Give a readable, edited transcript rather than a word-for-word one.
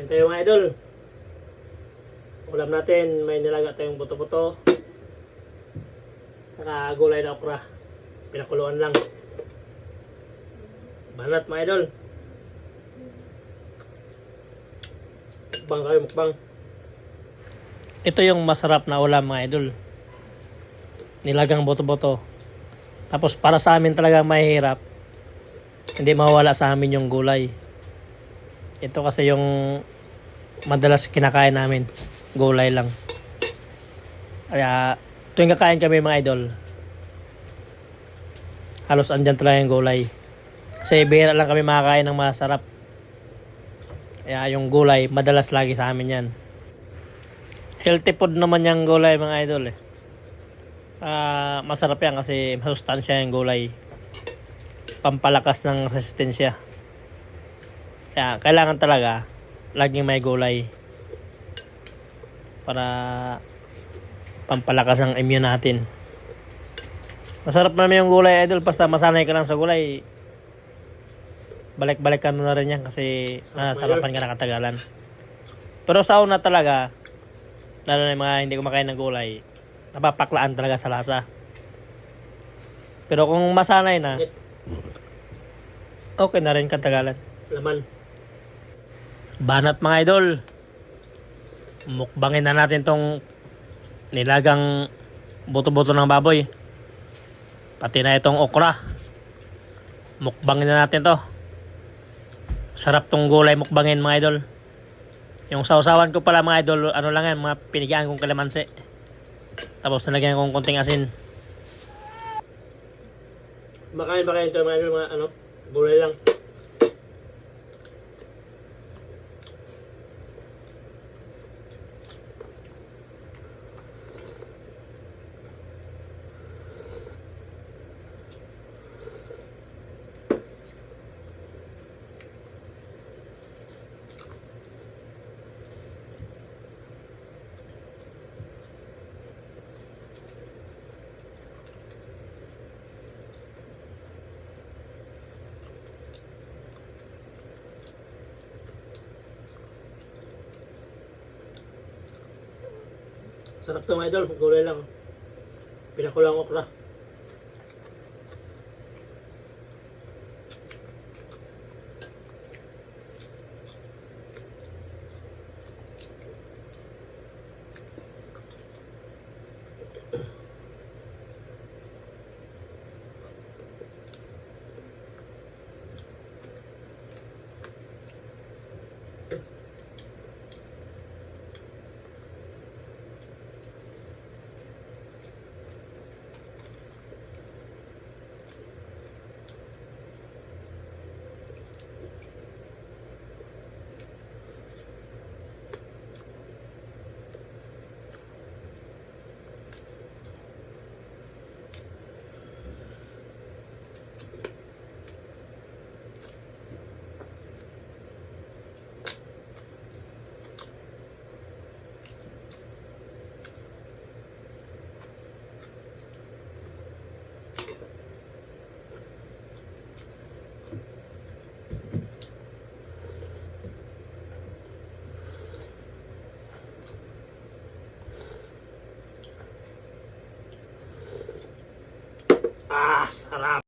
Ito yung mga idol. Ulam natin, may nilaga tayong buto-buto. Saka gulay na okra. Pinakuluan lang. Banat mga idol. Mukbang kayo, mukbang. Ito yung masarap na ulam mga idol. Nilagang buto-buto. Tapos para sa amin talaga mahirap. Hindi mawala sa amin yung gulay. Ito kasi yung madalas kinakain namin. Gulay lang. Kaya tuwing kakain kami mga idol, halos andyan talaga yung gulay. Kasi bihira lang kami makakain ng masarap. Kaya yung gulay, madalas lagi sa amin yan. Healthy food naman yung gulay mga idol eh. Masarap yan kasi masustansya yung gulay. Pampalakas ng resistensya. Kaya kailangan talaga laging may gulay para pampalakas ng immune natin. Masarap naman yung gulay idol, basta masanay ka lang sa gulay. Balik-balikan mo na rin yan kasi sarapan ka na katagalan. Pero sa una talaga, lalo na yung mga hindi kumakain ng gulay, napapaklaan talaga sa lasa. Pero kung masanay na, okay na rin katagalan. Laman. Banat mga idol. Mukbangin na natin tong nilagang buto-buto ng baboy. Pati na itong okra. Mukbangin na natin to. Sarap tong gulay mukbangin mga idol. Yung sausawan ko pala mga idol, ano lang yan, mga pinigaan kong kalamansi. Tapos nalagyan kong konting asin. Makain ba kayo ito mga idol, mga gulay lang. Sarap to mga idol, gulay lang. Pinakulang okra. Sarap.